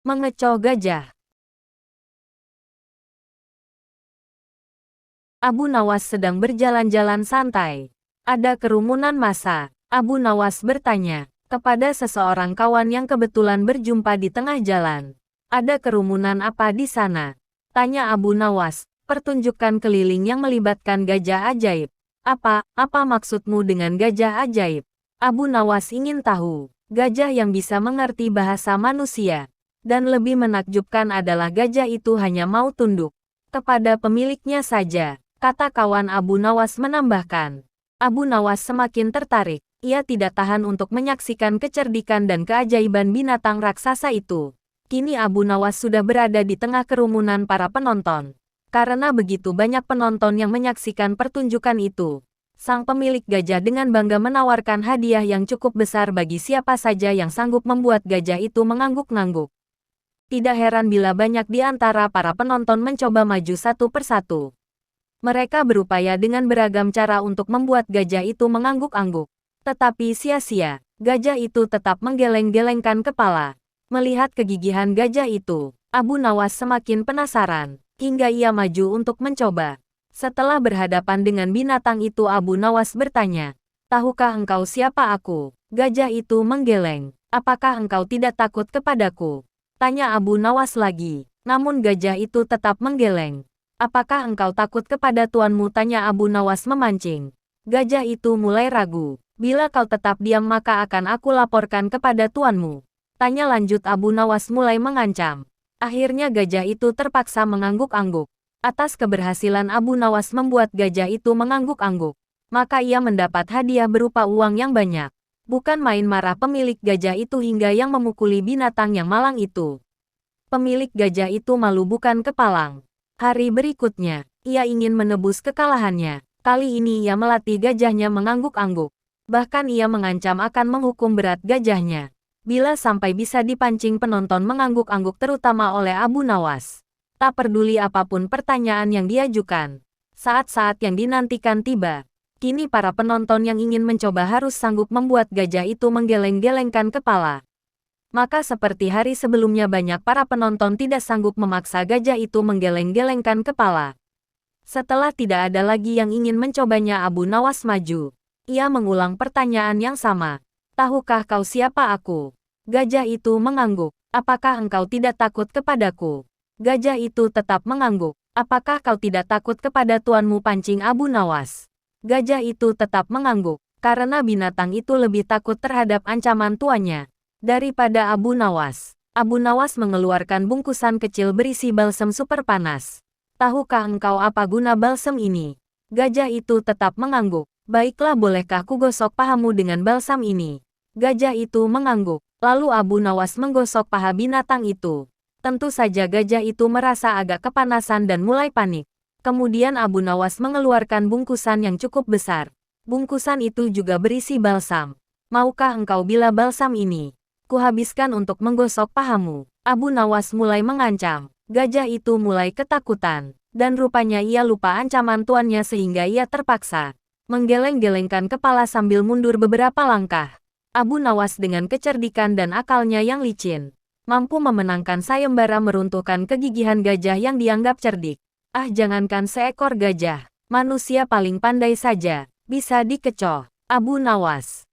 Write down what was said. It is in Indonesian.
Mengecoh gajah. Abu Nawas sedang berjalan-jalan santai. Ada kerumunan massa. Abu Nawas bertanya kepada seseorang kawan yang kebetulan berjumpa di tengah jalan. Ada kerumunan apa di sana? Tanya Abu Nawas. Pertunjukan keliling yang melibatkan gajah ajaib. Apa maksudmu dengan gajah ajaib? Abu Nawas ingin tahu. Gajah yang bisa mengerti bahasa manusia. Dan lebih menakjubkan adalah gajah itu hanya mau tunduk kepada pemiliknya saja, kata kawan Abu Nawas menambahkan. Abu Nawas semakin tertarik. Ia tidak tahan untuk menyaksikan kecerdikan dan keajaiban binatang raksasa itu. Kini Abu Nawas sudah berada di tengah kerumunan para penonton. Karena begitu banyak penonton yang menyaksikan pertunjukan itu, sang pemilik gajah dengan bangga menawarkan hadiah yang cukup besar bagi siapa saja yang sanggup membuat gajah itu mengangguk-ngangguk. Tidak heran bila banyak di antara para penonton mencoba maju satu persatu. Mereka berupaya dengan beragam cara untuk membuat gajah itu mengangguk-angguk. Tetapi sia-sia, gajah itu tetap menggeleng-gelengkan kepala. Melihat kegigihan gajah itu, Abu Nawas semakin penasaran, hingga ia maju untuk mencoba. Setelah berhadapan dengan binatang itu, Abu Nawas bertanya, "Tahukah engkau siapa aku?" Gajah itu menggeleng. "Apakah engkau tidak takut kepadaku?" Tanya Abu Nawas lagi. Namun gajah itu tetap menggeleng. "Apakah engkau takut kepada tuanmu?" Tanya Abu Nawas memancing. Gajah itu mulai ragu. "Bila kau tetap diam maka akan aku laporkan kepada tuanmu." Tanya lanjut Abu Nawas mulai mengancam. Akhirnya gajah itu terpaksa mengangguk-angguk. Atas keberhasilan Abu Nawas membuat gajah itu mengangguk-angguk, maka ia mendapat hadiah berupa uang yang banyak. Bukan main marah pemilik gajah itu hingga yang memukuli binatang yang malang itu. Pemilik gajah itu malu bukan kepalang. Hari berikutnya, ia ingin menebus kekalahannya. Kali ini ia melatih gajahnya mengangguk-angguk. Bahkan ia mengancam akan menghukum berat gajahnya bila sampai bisa dipancing penonton mengangguk-angguk terutama oleh Abu Nawas. Tak peduli apapun pertanyaan yang diajukan. Saat-saat yang dinantikan tiba. Kini para penonton yang ingin mencoba harus sanggup membuat gajah itu menggeleng-gelengkan kepala. Maka seperti hari sebelumnya banyak para penonton tidak sanggup memaksa gajah itu menggeleng-gelengkan kepala. Setelah tidak ada lagi yang ingin mencobanya, Abu Nawas maju. Ia mengulang pertanyaan yang sama. "Tahukah kau siapa aku?" Gajah itu mengangguk. "Apakah engkau tidak takut kepadaku?" Gajah itu tetap mengangguk. "Apakah kau tidak takut kepada tuanmu?" pancing Abu Nawas. Gajah itu tetap mengangguk, karena binatang itu lebih takut terhadap ancaman tuannya daripada Abu Nawas. Abu Nawas mengeluarkan bungkusan kecil berisi balsam super panas. "Tahukah engkau apa guna balsam ini?" Gajah itu tetap mengangguk. "Baiklah, bolehkah kugosok pahamu dengan balsam ini?" Gajah itu mengangguk. Lalu Abu Nawas menggosok paha binatang itu. Tentu saja gajah itu merasa agak kepanasan dan mulai panik. Kemudian Abu Nawas mengeluarkan bungkusan yang cukup besar. Bungkusan itu juga berisi balsam. "Maukah engkau bila balsam ini kuhabiskan untuk menggosok pahamu?" Abu Nawas mulai mengancam. Gajah itu mulai ketakutan. Dan rupanya ia lupa ancaman tuannya sehingga ia terpaksa menggeleng-gelengkan kepala sambil mundur beberapa langkah. Abu Nawas dengan kecerdikan dan akalnya yang licin, mampu memenangkan sayembara meruntuhkan kegigihan gajah yang dianggap cerdik. Jangankan seekor gajah, manusia paling pandai saja bisa dikecoh. Abu Nawas